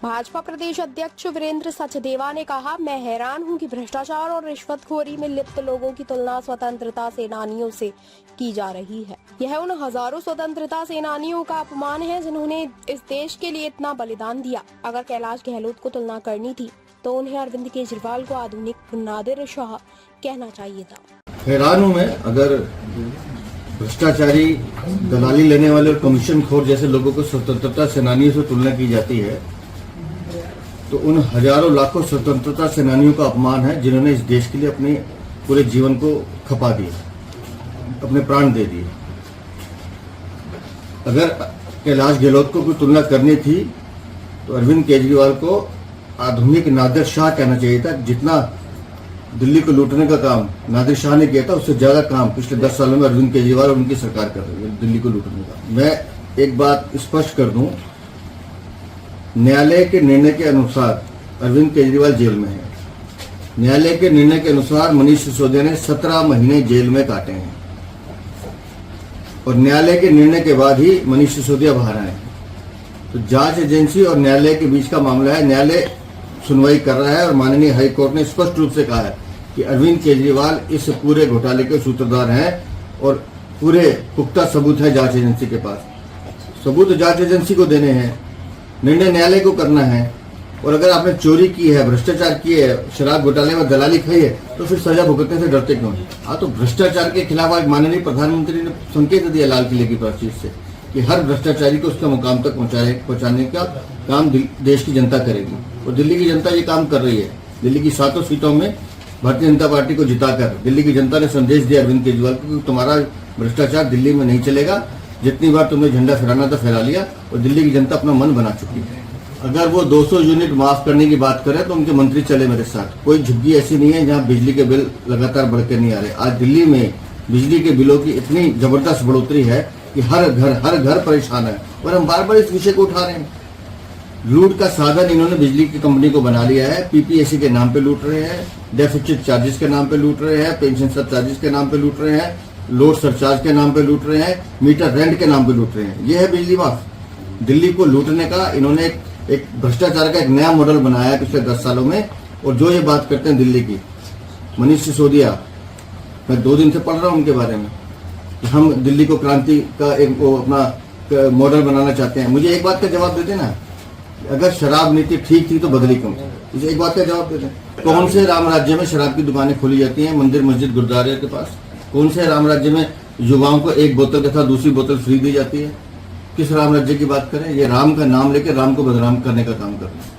भाजपा प्रदेश अध्यक्ष वीरेंद्र सचदेवा ने कहा, मैं हैरान हूं कि भ्रष्टाचार और रिश्वतखोरी में लिप्त लोगों की तुलना स्वतंत्रता सेनानियों से की जा रही है। यह उन हजारों स्वतंत्रता सेनानियों का अपमान है जिन्होंने इस देश के लिए इतना बलिदान दिया। अगर कैलाश गहलोत को तुलना करनी थी तो उन्हें अरविंद केजरीवाल को आधुनिक नादिर शाह कहना चाहिए था। हैरान हूं मैं, अगर भ्रष्टाचारी, दलाली लेने वाले और कमीशन खोर जैसे लोगों को स्वतंत्रता सेनानियों से तुलना की जाती है तो उन हजारों लाखों स्वतंत्रता सेनानियों का अपमान है जिन्होंने इस देश के लिए अपने पूरे जीवन को खपा दिया, अपने प्राण दे दिए। अगर कैलाश गहलोत को कोई तुलना करनी थी तो अरविंद केजरीवाल को आधुनिक नादिर शाह कहना चाहिए था। जितना दिल्ली को लूटने का काम नादिर शाह ने किया था, उससे ज्यादा काम पिछले 10 सालों में अरविंद केजरीवाल और उनकी सरकार कर रही है दिल्ली को लूटने का। मैं एक बात स्पष्ट कर दूं, न्यायालय के निर्णय के अनुसार अरविंद केजरीवाल जेल में है। न्यायालय के निर्णय के अनुसार मनीष सिसोदिया ने 17 महीने जेल में काटे हैं और न्यायालय के निर्णय के बाद ही मनीष सिसोदिया बाहर आए। तो जांच एजेंसी और न्यायालय के बीच का मामला है। न्यायालय सुनवाई कर रहा है और माननीय हाईकोर्ट ने स्पष्ट रूप से कहा है कि अरविंद केजरीवाल इस पूरे घोटाले के सूत्रधार हैं और पूरे पुख्ता सबूत है जांच एजेंसी के पास। सबूत जांच एजेंसी को देने हैं, निर्णय न्यायालय को करना है। और अगर आपने चोरी की है, भ्रष्टाचार किए है, शराब घोटाले में दलाली खाई है तो फिर सजा भुगतने से डरते क्यों? हाँ, तो भ्रष्टाचार के खिलाफ आज माननीय प्रधानमंत्री ने संकेत दिया लाल किले की प्राचीर से कि हर भ्रष्टाचारी को उसके मुकाम तक पहुंचाने का काम देश की जनता करेगी और दिल्ली की जनता ये काम कर रही है। दिल्ली की 7 सीटों में भारतीय जनता पार्टी को जिताकर दिल्ली की जनता ने संदेश दिया अरविंद केजरीवाल को कि तुम्हारा भ्रष्टाचार दिल्ली में नहीं चलेगा। जितनी बार तुमने झंडा फहराना था फहरा लिया और दिल्ली की जनता अपना मन बना चुकी है। अगर वो 200 यूनिट माफ करने की बात करें तो उनके मंत्री चले मेरे साथ। कोई झुग्गी ऐसी नहीं है जहां बिजली के बिल लगातार बढ़ के नहीं आ रहे। आज दिल्ली में बिजली के बिलों की इतनी जबरदस्त बढ़ोतरी है कि हर घर परेशान है और हम बार बार इस विषय को उठा रहे हैं। लूट का साधन इन्होंने बिजली की कंपनी को बना लिया है। पीपीएससी के नाम पे लूट रहे हैं, डेफिसिट चार्जेस के नाम पे लूट रहे हैं, पेंशन सब चार्जेस के नाम पे लूट रहे हैं, लोड सरचार्ज के नाम पे लूट रहे हैं, मीटर रेंट के नाम पे लूट रहे हैं। यह है बिजली माफ। दिल्ली को लूटने का इन्होंने एक भ्रष्टाचार का एक नया मॉडल बनाया है पिछले 10 सालों में। और जो ये बात करते हैं दिल्ली की, मनीष सिसोदिया, मैं 2 दिन से पढ़ रहा हूं उनके बारे में कि हम दिल्ली को क्रांति का एक अपना मॉडल बनाना चाहते हैं। मुझे एक बात का जवाब दे देना, अगर शराब नीति ठीक थी तो बदली क्यों? मुझे एक बात का जवाब दे दें। कौन से राम राज्य में शराब की दुकानें खोली जाती हैं मंदिर मस्जिद गुरुद्वारे के पास? कौन से राम राज्य में युवाओं को एक बोतल के साथ दूसरी बोतल फ्री दी जाती है? किस राम राज्य की बात करें? ये राम का नाम लेकर राम को बदनाम करने का काम कर रहे हैं।